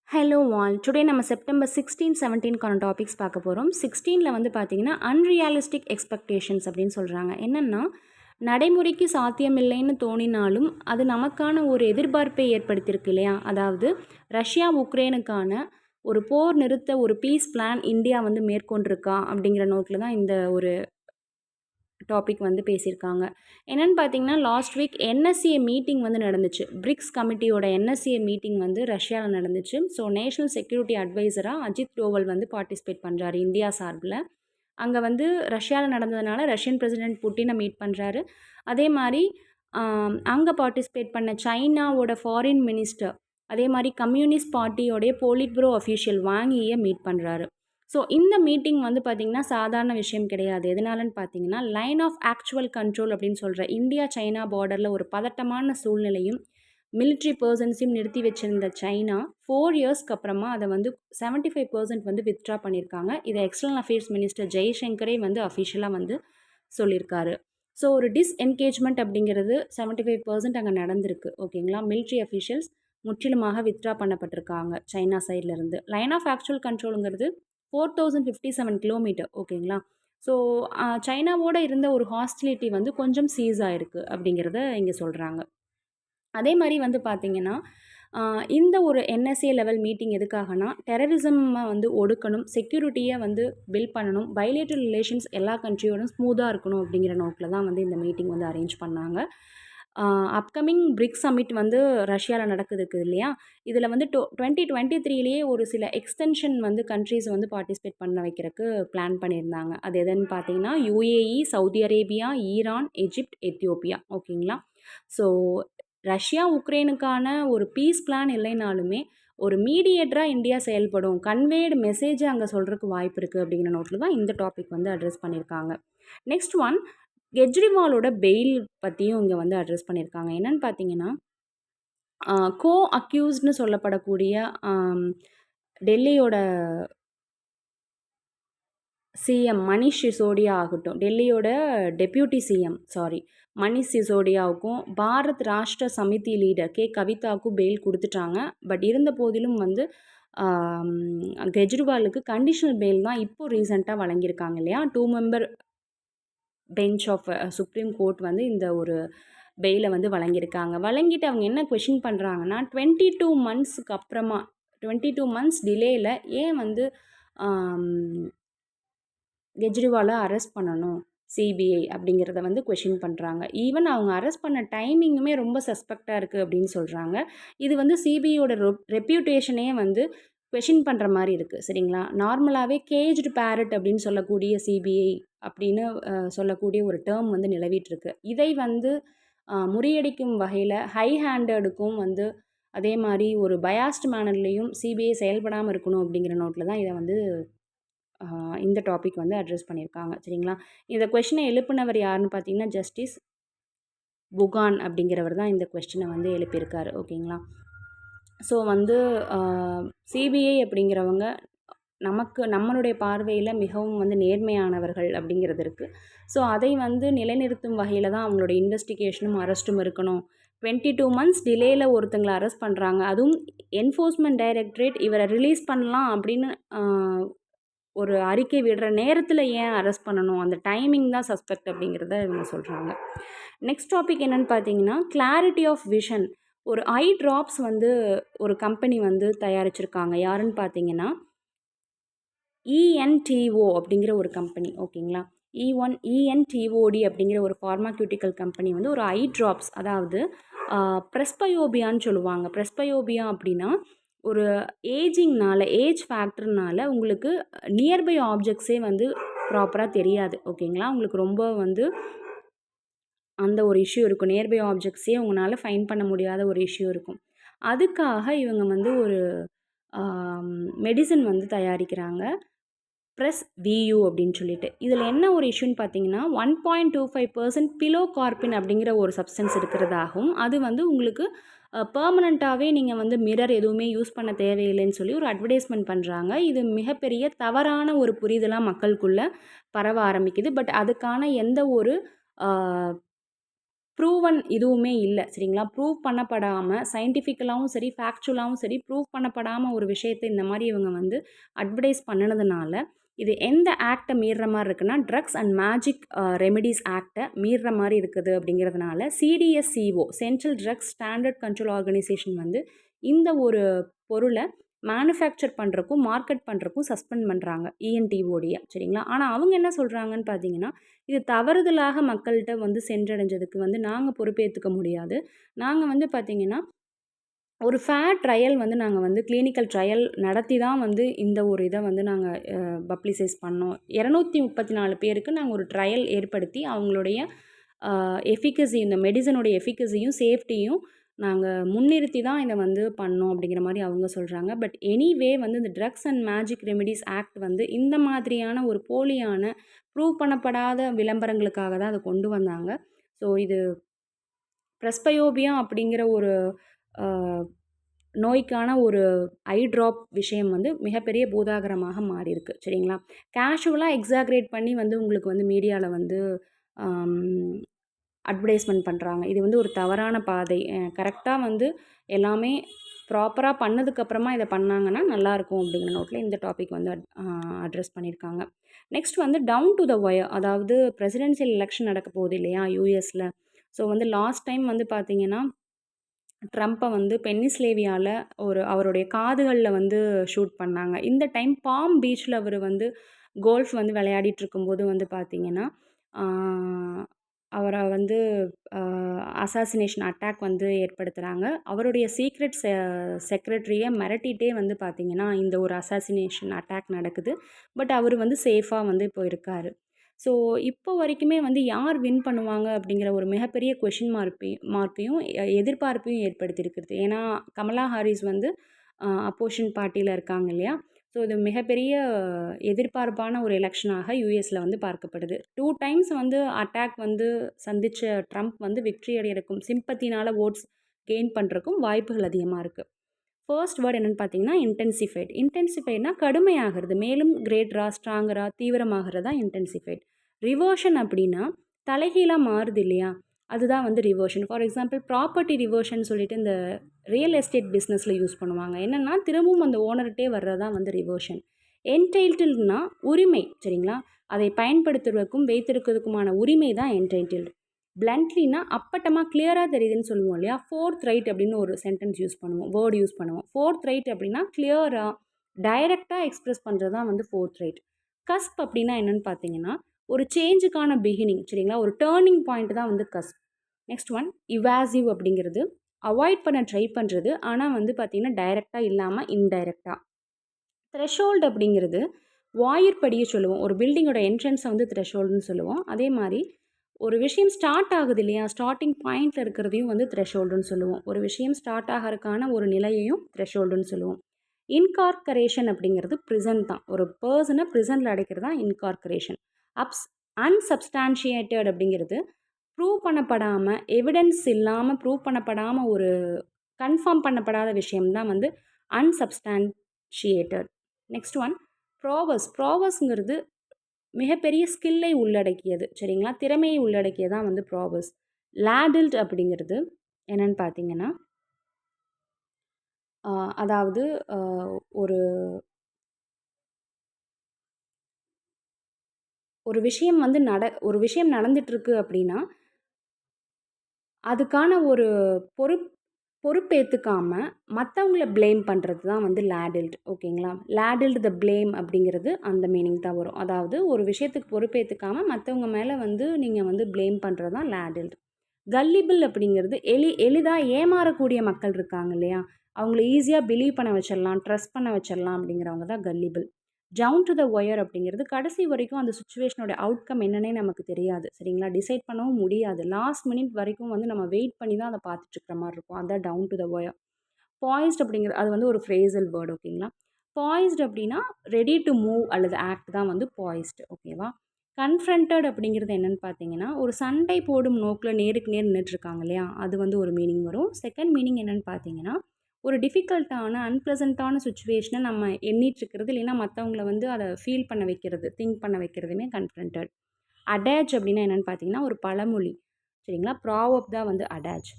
Hello all today நம்ம September 16-17க்கான topics பார்க்க போகிறோம். 16ல் வந்து பார்த்தீங்கன்னா அன்ரியாலிஸ்டிக் எக்ஸ்பெக்டேஷன்ஸ் அப்படின்னு சொல்கிறாங்க. என்னென்னா நடைமுறைக்கு சாத்தியமில்லைன்னு தோணினாலும் அது நமக்கான ஒரு எதிர்பார்ப்பை ஏற்படுத்தியிருக்கு இல்லையா? அதாவது ரஷ்யா உக்ரைனுக்கான ஒரு போர் நிறுத்த ஒரு பீஸ் பிளான் இந்தியா வந்து மேற்கொண்டிருக்கா அப்படிங்கிற நோட்டில் தான் இந்த ஒரு டாபிக் வந்து பேசியிருக்காங்க. என்னென்னு பார்த்தீங்கன்னா லாஸ்ட் வீக் என்எஸ்சிஏ மீட்டிங் வந்து நடந்துச்சு. பிரிக்ஸ் கமிட்டியோட என்எஸ்சிஏ மீட்டிங் வந்து ரஷ்யாவில் நடந்துச்சு. ஸோ நேஷனல் செக்யூரிட்டி அட்வைசராக அஜித் டோவல் வந்து பார்ட்டிசிபேட் பண்ணுறாரு இந்தியா சார்பில். அங்கே வந்து ரஷ்யாவில் நடந்ததுனால ரஷ்யன் பிரசிடென்ட் புட்டினை மீட் பண்ணுறாரு. அதே மாதிரி அங்கே பார்ட்டிசிபேட் பண்ண சைனாவோட ஃபாரின் மினிஸ்டர், அதே மாதிரி கம்யூனிஸ்ட் பார்ட்டியோடைய போலிட் ப்யூரோ அஃபீஷியல் வாங்கியை மீட் பண்ணுறாரு. ஸோ இந்த மீட்டிங் வந்து பார்த்திங்கன்னா சாதாரண விஷயம் கிடையாது. எதனாலன்னு பார்த்தீங்கன்னா லைன் ஆஃப் ஆக்சுவல் கண்ட்ரோல் அப்படின்னு சொல்கிற இந்தியா சைனா பார்டரில் ஒரு பதட்டமான சூழ்நிலையும் மிலிட்ரி பர்சன்ஸையும் நிறுத்தி வச்சிருந்த சைனா 4 இயர்ஸ்க்கு அப்புறமா அதை வந்து 75% வந்து வித்ட்ரா பண்ணியிருக்காங்க. இதை எக்ஸ்டர்னல் அஃபேர்ஸ் மினிஸ்டர் ஜெய்சங்கரே வந்து அஃபிஷியலாக வந்து சொல்லியிருக்காரு. ஸோ ஒரு டிஸ்என்கேஜ்மெண்ட் அப்படிங்கிறது 75% அங்கே நடந்திருக்கு. ஓகேங்களா? மிலிட்ரி அஃபீஷியல்ஸ் முற்றிலுமாக வித்ட்ரா பண்ணப்பட்டிருக்காங்க சைனா சைட்லேருந்து. லைன் ஆஃப் ஆக்சுவல் கண்ட்ரோலுங்கிறது 4057 கிலோமீட்டர். ஓகேங்களா? ஸோ சைனாவோட இருந்த ஒரு ஹாஸ்டிலிட்டி வந்து கொஞ்சம் சீஸ் ஆகிருக்கு அப்படிங்கிறத இங்கே சொல்கிறாங்க. அதே மாதிரி வந்து பார்த்திங்கன்னா இந்த ஒரு என்எஸ்ஏ லெவல் மீட்டிங் எதுக்காகனா டெரரிசம்மை வந்து ஒடுக்கணும், செக்யூரிட்டியை வந்து பில்ட் பண்ணணும், பைலேட்ரல் ரிலேஷன்ஸ் எல்லா கண்ட்ரியோடும் ஸ்மூத்தாக இருக்கணும் அப்படிங்கிற நோக்கில் தான் வந்து இந்த மீட்டிங் வந்து அரேஞ்ச் பண்ணாங்க. அப்கமிங் பிரிக்ஸ் சமிட் வந்து ரஷ்யாவில் நடக்குதுக்கு இல்லையா? இதில் வந்து 2023லேயே ஒரு சில எக்ஸ்டென்ஷன் வந்து கண்ட்ரீஸ் வந்து பார்ட்டிசிபேட் பண்ண வைக்கிறதுக்கு பிளான் பண்ணியிருந்தாங்க. அது எதுன்னு பார்த்தீங்கன்னா UAE, Saudi Arabia, Iran, Egypt, Ethiopia. ஓகேங்களா? ஸோ ரஷ்யா உக்ரைனுக்கான ஒரு பீஸ் பிளான் இல்லைனாலுமே ஒரு மீடியேட்டராக இந்தியா செயல்படும், கன்வேடு மெசேஜை அங்கே சொல்கிறதுக்கு வாய்ப்பு இருக்குது அப்படிங்கிற நோட்டில் தான் இந்த டாபிக் வந்து அட்ரெஸ் பண்ணியிருக்காங்க. நெக்ஸ்ட் ஒன் கெஜ்ரிவாலோட பெயில் பற்றியும் இங்கே வந்து அட்ரெஸ் பண்ணியிருக்காங்க. என்னென்னு பார்த்தீங்கன்னா கோ அக்யூஸ்ட்னு சொல்லப்படக்கூடிய டெல்லியோட சிஎம் மணிஷ் சிசோடியா ஆகட்டும், டெல்லியோட டெப்யூட்டி சிஎம் மணிஷ் சிசோடியாவுக்கும் பாரத் ராஷ்டிர சமிதி லீடர் கே கவிதாவுக்கும் பெயில் கொடுத்துட்டாங்க. பட் இருந்த போதிலும் வந்து கெஜ்ரிவாலுக்கு கண்டிஷனல் பெயில் தான் இப்போது ரீசெண்டாக வழங்கியிருக்காங்க இல்லையா? 2 member bench of supreme court வந்து இந்த ஒரு பெயிலை வந்து வழங்கியிருக்காங்க. வழங்கிட்டு அவங்க என்ன கொஷின் பண்ணுறாங்கன்னா 22 மந்த்ஸுக்கு அப்புறமா 22 மந்த்ஸ் டிலேயில் ஏன் வந்து கெஜ்ரிவாலை அரெஸ்ட் பண்ணணும் சிபிஐ அப்படிங்கிறத வந்து கொஷின் பண்ணுறாங்க. ஈவன் அவங்க அரெஸ்ட் பண்ண டைமிங்குமே ரொம்ப சஸ்பெக்டாக இருக்குது அப்படின்னு சொல்கிறாங்க. இது வந்து சிபிஐயோட ரெப்யூட்டேஷனே வந்து கொஷின் பண்ணுற மாதிரி இருக்குது. சரிங்களா? நார்மலாகவே கேஜ்டு பேரட் அப்படின்னு சொல்லக்கூடிய சிபிஐ அப்படின்னு சொல்லக்கூடிய ஒரு டேர்ம் வந்து நிலவிட்டுருக்கு. இதை வந்து முறியடிக்கும் வகையில் ஹை ஹேண்டடுக்கும் வந்து அதே மாதிரி ஒரு பயாஸ்ட் மேனர்லேயும் சிபிஐ செயல்படாமல் இருக்கணும் அப்படிங்கிற நோட்டில் தான் இதை வந்து இந்த டாபிக் வந்து அட்ரெஸ் பண்ணியிருக்காங்க. சரிங்களா? இந்த கொஷினை எழுப்பினவர் யாருன்னு பார்த்தீங்கன்னா ஜஸ்டிஸ் புகான் அப்படிங்கிறவர் தான் இந்த கொஸ்டினை வந்து எழுப்பியிருக்காரு. ஓகேங்களா? ஸோ வந்து சிபிஐ அப்படிங்கிறவங்க நம்மளுடைய பார்வையில் மிகவும் வந்து நேர்மையானவர்கள் அப்படிங்கிறது இருக்குது. ஸோ அதை வந்து நிலைநிறுத்தும் வகையில் தான் அவங்களோட இன்வெஸ்டிகேஷனும் அரெஸ்ட்டும் இருக்கணும். 22 மந்த்ஸ் டிலேயில் ஒருத்தங்களை அரெஸ்ட் பண்ணுறாங்க. அதுவும் என்ஃபோர்ஸ்மெண்ட் டைரக்டரேட் இவரை ரிலீஸ் பண்ணலாம் அப்படின்னு ஒரு அறிக்கை விடுற நேரத்தில் ஏன் அரெஸ்ட் பண்ணணும்? அந்த டைமிங் தான் சஸ்பெக்ட் அப்படிங்கிறத இவங்க சொல்கிறாங்க. நெக்ஸ்ட் டாபிக் என்னென்னு பார்த்தீங்கன்னா கிளாரிட்டி ஆஃப் விஷன். ஒரு ஐ ட்ராப்ஸ் வந்து ஒரு கம்பெனி வந்து தயாரிச்சிருக்காங்க. யாருன்னு பார்த்தீங்கன்னா ENTO அப்படிங்கிற ஒரு கம்பெனி. ஓகேங்களா? ENTOD அப்படிங்கிற ஒரு ஃபார்மாக்யூட்டிக்கல் கம்பெனி வந்து ஒரு ஐ ட்ராப்ஸ், அதாவது ப்ரெஸ்பயோபியான்னு சொல்லுவாங்க. ப்ரெஸ்பயோபியா அப்படின்னா ஒரு ஏஜிங்னால ஏஜ் ஃபேக்டர்னால உங்களுக்கு நியர்பை ஆப்ஜெக்ட்ஸே வந்து ப்ராப்பராக தெரியாது. ஓகேங்களா? உங்களுக்கு ரொம்ப வந்து அந்த ஒரு இஷ்யூ இருக்கும். நியர்பை ஆப்ஜெக்ட்ஸே உங்களால் ஃபைன் பண்ண முடியாத ஒரு இஷ்யூ இருக்கும். அதுக்காக இவங்க வந்து ஒரு மெடிசன் வந்து தயாரிக்கிறாங்க, ப்ரெஸ் வியூ அப்படின்னு சொல்லிட்டு. இதில் என்ன ஒரு இஷ்யூன்னு பார்த்தீங்கன்னா 1.25% பிலோகார்பின் அப்படிங்கிற ஒரு சப்ஸ்டன்ஸ் இருக்கிறதாகவும் அது வந்து உங்களுக்கு பெர்மனண்ட்டாகவே நீங்கள் வந்து மிரர் எதுவுமே யூஸ் பண்ண தேவையில்லைன்னு சொல்லி ஒரு அட்வர்டைஸ்மெண்ட் பண்ணுறாங்க. இது மிகப்பெரிய தவறான ஒரு புரிதலாக மக்களுக்குள்ளே பரவ ஆரம்பிக்குது. பட் அதுக்கான எந்த ஒரு ப்ரூவன் இதுவுமே இல்லை சரிங்களா. ப்ரூவ் பண்ணப்படாமல் சயின்டிஃபிக்கலாகவும் சரி ஃபேக்சுவலாகவும் சரி ப்ரூவ் பண்ணப்படாமல் ஒரு விஷயத்தை இந்த மாதிரி இவங்க வந்து அட்வர்டைஸ் பண்ணினதுனால இது எந்த ஆக்டை மீறுற மாதிரி இருக்குன்னா ட்ரக்ஸ் அண்ட் மேஜிக் ரெமெடிஸ் ஆக்டை மீறுற மாதிரி இருக்குது அப்படிங்கிறதுனால CDSCO central drugs standard control organisation வந்து இந்த ஒரு பொருளை மேனுஃபேக்சர் பண்ணுறக்கும் மார்க்கெட் பண்ணுறக்கும் சஸ்பெண்ட் பண்ணுறாங்க இஎன்டிஓடைய சரிங்களா. ஆனால் அவங்க என்ன சொல்கிறாங்கன்னு பார்த்தீங்கன்னா இது தவறுதலாக மக்கள்கிட்ட வந்து சென்றடைஞ்சதுக்கு வந்து நாங்கள் பொறுப்பேற்றுக்க முடியாது. நாங்கள் வந்து பார்த்திங்கன்னா ஒரு ஃபேர் ட்ரையல் வந்து நாங்கள் வந்து கிளினிக்கல் ட்ரையல் நடத்தி தான் வந்து இந்த ஒரு இதை வந்து நாங்கள் பப்ளிசைஸ் பண்ணோம். 234 பேருக்கு நாங்கள் ஒரு ட்ரையல் ஏற்படுத்தி அவங்களுடைய எஃபிகசி இந்த மெடிசனுடைய எஃபிகசியும் சேஃப்டியும் நாங்கள் முன்னிறுத்தி தான் இதை வந்து பண்ணோம் அப்படிங்கிற மாதிரி அவங்க சொல்கிறாங்க. பட் எனிவே வந்து இந்த drugs and magic remedies act வந்து இந்த மாதிரியான ஒரு போலியான ப்ரூவ் பண்ணப்படாத விளம்பரங்களுக்காக தான் அதை கொண்டு வந்தாங்க. ஸோ இது ப்ரெஸ்பயோபியா அப்படிங்கிற ஒரு நோய்க்கான ஒரு ஐ ட்ராப் விஷயம் வந்து மிகப்பெரிய பூதாகரமாக மாறியிருக்கு சரிங்களா. கேஷுவலாக எக்ஸாக்ரேட் பண்ணி வந்து உங்களுக்கு வந்து மீடியாவில் வந்து அட்வர்டைஸ்மெண்ட் பண்ணுறாங்க. இது வந்து ஒரு தவறான பாதை. கரெக்டாக வந்து எல்லாமே ப்ராப்பராக பண்ணதுக்கப்புறமா இதை பண்ணாங்கன்னா நல்லாயிருக்கும் அப்படிங்கிற நோட்டில் இந்த டாபிக் வந்து அட்ரெஸ் பண்ணியிருக்காங்க. நெக்ஸ்ட் வந்து டவுன் டு த ஒயர், அதாவது பிரசிடென்ஷியல் எலெக்ஷன் நடக்க போகுது இல்லையா யூஎஸில். ஸோ வந்து லாஸ்ட் டைம் வந்து பார்த்திங்கன்னா ட்ரம்ப்பை வந்து பென்னிஸ்லேவியாவில் அவருடைய காதுகளில் வந்து ஷூட் பண்ணாங்க. இந்த டைம் பாம் பீச்சில் அவர் வந்து கோல்ஃப் வந்து விளையாடிட்டு இருக்கும்போது வந்து பார்த்திங்கன்னா அவரை வந்து அசாசினேஷன் அட்டாக் வந்து ஏற்படுத்துகிறாங்க. அவருடைய சீக்ரெட் செக்ரட்டரியை மிரட்டிகிட்டே வந்து பார்த்திங்கன்னா இந்த ஒரு அசாசினேஷன் அட்டாக் நடக்குது. பட் அவர் வந்து சேஃபாக வந்து இப்போ இருக்கார். ஸோ இப்போ வரைக்குமே வந்து யார் வின் பண்ணுவாங்க அப்படிங்கிற ஒரு மிகப்பெரிய கொஷின் மார்க்கையும் எதிர்பார்ப்பையும் ஏற்படுத்தியிருக்கிறது. ஏன்னா கமலா ஹாரிஸ் வந்து அப்போசிஷன் பார்ட்டியில் இருக்காங்க இல்லையா. ஸோ இது மிகப்பெரிய எதிர்பார்ப்பான ஒரு எலெக்ஷனாக யூஎஸில் வந்து பார்க்கப்படுது. 2 டைம்ஸ் வந்து அட்டாக் வந்து சந்தித்த ட்ரம்ப் வந்து விக்ட்ரி அடையிறக்கும் சிம்பத்தினால் ஓட்ஸ் கெயின் பண்ணுறக்கும் வாய்ப்புகள் அதிகமாக இருக்குது. ஃபர்ஸ்ட் வேர்டு என்னென்னு பார்த்தீங்கன்னா இன்டென்சிஃபைட். இன்டென்சிஃபைட்னா கடுமையாகிறது, மேலும் கிரேட்டராக ஸ்ட்ராங்கராக தீவிரமாகிறதா இன்டென்சிஃபைட். ரிவர்ஷன் அப்படின்னா தலைகீழாக மாறுது இல்லையா, அதுதான் வந்து reversion. For example property reversion சொல்லிட்டு இந்த ரியல் எஸ்டேட் பிஸ்னஸில் யூஸ் பண்ணுவாங்க. என்னென்னா திரும்பவும் அந்த ஓனர்கிட்டே வர்றதான் வந்து ரிவர்ஷன். என்டைட்டில்டுனா உரிமை சரிங்களா, அதை பயன்படுத்துவதற்கும் வைத்திருக்கிறதுக்குமான உரிமை தான் என்டைட்டில்டு. பிளண்ட்லினா அப்பட்டமாக கிளியராக தெரியுதுன்னு சொல்லுவோம் இல்லையா. ஃபோர்த் ரைட் அப்படின்னு ஒரு சென்டென்ஸ் யூஸ் பண்ணுவோம், வேர்டு யூஸ் பண்ணுவோம். ஃபோர்த் ரைட் அப்படின்னா கிளியராக டைரெக்டாக எக்ஸ்ப்ரெஸ் பண்ணுறது தான் வந்து ஃபோர்த் ரைட். கஸ்ப் அப்படின்னா என்னென்னு பார்த்தீங்கன்னா ஒரு சேஞ்சுக்கான பிகினிங் சரிங்களா, ஒரு டேர்னிங் பாயிண்ட் தான் வந்து கஸ்ப். நெக்ஸ்ட் ஒன் இவாசிவ் அப்படிங்கிறது அவாய்ட் பண்ண ட்ரை பண்ணுறது, ஆனால் வந்து பார்த்திங்கன்னா டைரெக்டாக இல்லாமல் இன்டைரக்டாக. த்ரெஷோல்டு அப்படிங்கிறது வாயிற்படியை சொல்லுவோம், ஒரு பில்டிங்கோட என்ட்ரன்ஸை வந்து த்ரெஷோல்டுன்னு சொல்லுவோம். அதே மாதிரி ஒரு விஷயம் ஸ்டார்ட் ஆகுது இல்லையா, ஸ்டார்டிங் பாயிண்டில் இருக்கிறதையும் வந்து த்ரெஷோல்டுன்னு சொல்லுவோம். ஒரு விஷயம் ஸ்டார்ட் ஆகிறதுக்கான ஒரு நிலையையும் த்ரெஷோல்டுன்னு சொல்லுவோம். இன்கார்பரேஷன் அப்படிங்கிறது ப்ரிசன் தான், ஒரு பர்சனை ப்ரிசனில் அடைக்கிறது தான் இன்கார்பரேஷன். அன்சப்ஸ்டான்ஷியேட்டட் அப்படிங்கிறது ப்ரூவ் பண்ணப்படாமல், எவிடன்ஸ் இல்லாமல் ப்ரூவ் பண்ணப்படாமல் ஒரு கன்ஃபார்ம் பண்ணப்படாத விஷயம்தான் வந்து அன்சப்ஸ்டான்ஷியேட்டட். நெக்ஸ்ட் ஒன் ப்ராவஸ்ங்கிறது மிகப்பெரிய ஸ்கில்லை உள்ளடக்கியது சரிங்களா, திறமையை உள்ளடக்கியதான் வந்து ப்ராவஸ். லேடில்ட் அப்படிங்கிறது என்னென்னு பார்த்தீங்கன்னா அதாவது ஒரு ஒரு விஷயம் வந்து ஒரு விஷயம் நடந்துகிட்ருக்கு அப்படின்னா அதுக்கான ஒரு பொறுப்பேற்றுக்காமல் மற்றவங்கள ப்ளேம் பண்ணுறது தான் வந்து லேடில்ட். ஓகேங்களா, லேடில்டு த ப்ளேம் அப்படிங்கிறது அந்த மீனிங் தான் வரும். அதாவது ஒரு விஷயத்துக்கு பொறுப்பேற்றுக்காமல் மற்றவங்க மேலே வந்து நீங்கள் வந்து ப்ளேம் பண்ணுறது தான் லேடில்ட். கல்லிபிள் அப்படிங்கிறது எளிதாக ஏமாறக்கூடிய மக்கள் இருக்காங்க இல்லையா, அவங்கள ஈஸியாக பிலீவ் பண்ண வச்சிடலாம், ட்ரஸ்ட் பண்ண வச்சிடலாம் அப்படிங்கிறவங்க தான் கல்லிபிள். டவுன் டு த ஒயர் அப்படிங்கிறது கடைசி வரைக்கும் அந்த சுச்சுவேஷனோட அவுட்கம் என்னன்னே நமக்கு தெரியாது சரிங்களா, டிசைட் பண்ணவும் முடியாது. லாஸ்ட் மினிட் வரைக்கும் வந்து நம்ம வெயிட் பண்ணி தான் அதை பார்த்துட்ருக்கிற மாதிரி இருக்கும். அதுதான் down to the wire. Poised அப்படிங்கிறது அது வந்து ஒரு ஃப்ரேசல் வேர்டு. ஓகேங்களா, பாய்ஸ்ட் அப்படின்னா ரெடி டு மூவ் அல்லது ஆக்ட் தான் வந்து பாய்ஸ்ட். ஓகேவா. கன்ஃப்ரண்டட் அப்படிங்கிறது என்னென்னு பார்த்தீங்கன்னா ஒரு சண்டை போடும் நோக்கில் நேருக்கு நேர் நின்றுட்டுருக்காங்க இல்லையா, அது வந்து ஒரு மீனிங் வரும். செகண்ட் மீனிங் என்னென்னு பார்த்தீங்கன்னா ஒரு டிஃபிகல்ட்டான அன்ப்ளசண்ட்டான சுச்சுவேஷனை நம்ம எண்ணிட்டுருக்கிறது, இல்லைன்னா மற்றவங்கள வந்து அதை ஃபீல் பண்ண வைக்கிறது, திங்க் பண்ண வைக்கிறதுமே கன்ஃப்ரண்டட். அட்டாச் அப்படின்னா என்னென்னு பார்த்தீங்கன்னா ஒரு பழமொழி சரிங்களா? ப்ராவர்ப் தான் வந்து அடாஜ்.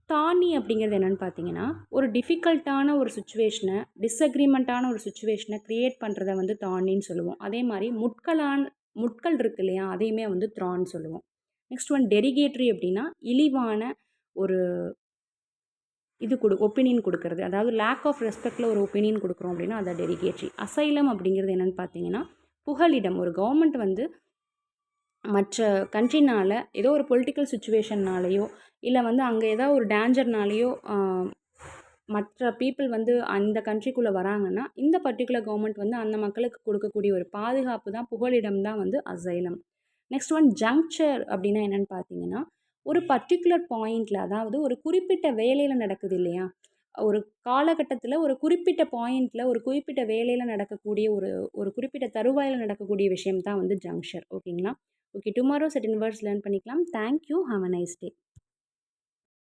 தானி அப்படிங்கிறது என்னன்னு பார்த்தீங்கன்னா, ஒரு டிஃபிகல்ட்டான ஒரு சிச்சுவேஷன, டிஸ்அக்ரீமெண்ட்டான ஒரு சிச்சுவேஷன கிரியேட் பண்ணுறத வந்து தானின்னு சொல்லுவோம். அதே மாரி முட்கள் இருக்கு இல்லையா? அதையுமே வந்து த்ரான்னு சொல்லுவோம். நெக்ஸ்ட் ஒன் டெரிகேட்டரி அப்படின்னா, இழிவான ஒரு ஒப்பீனியன் குடுக்குறது. அதாவது லேக் ஆஃப் ரெஸ்பெக்ட்ல ஒரு ஒப்பீனியன் குடுக்குறோம் அப்படின்னா, அத டெரிகேட்டரி. அசைலம் அப்படிங்கிறது என்னன்னு பார்த்தீங்கன்னா, புகலிடம். ஒரு கவர்மெண்ட் வந்து மற்ற கண்ட்ரினால ஏதோ ஒரு பொலிட்டிக்கல் சிச்சுவேஷன்னாலயோ, இல்ல வந்து அங்க ஏதாவது ஒரு டேஞ்சர்னாலயோ மற்ற பீப்பிள் வந்து அந்த கண்ட்ரிக்குள்ள வராங்கன்னா, இந்த பர்ட்டிகுலர் கவர்மெண்ட் வந்து அந்த மக்களுக்கு கொடுக்கக்கூடிய ஒரு பாதுகாப்பு தான், புகலிடம் தான் வந்து அசைலம். நெக்ஸ்ட் ஒன் ஜங்க்சர் அப்படின்னா என்னன்னு பார்த்தீங்கன்னா, ஒரு பர்ட்டிகுலர் பாயிண்ட்ல அதாவது ஒரு குறிப்பிட்ட வேலையில நடக்குது இல்லையா? ஒரு காலகட்டத்தில ஒரு குறிப்பிட்ட பாயிண்ட்ல, ஒரு குறிப்பிட்ட வேலையில நடக்கக்கூடிய ஒரு ஒரு குறிப்பிட்ட தருவாயில நடக்கக்கூடிய விஷயம் தான் வந்து ஜங்க்ஷன். ஓகேங்களா? Okay. Tomorrow certain words learn பண்ணிக்கலாம். Thank you. Have a nice day.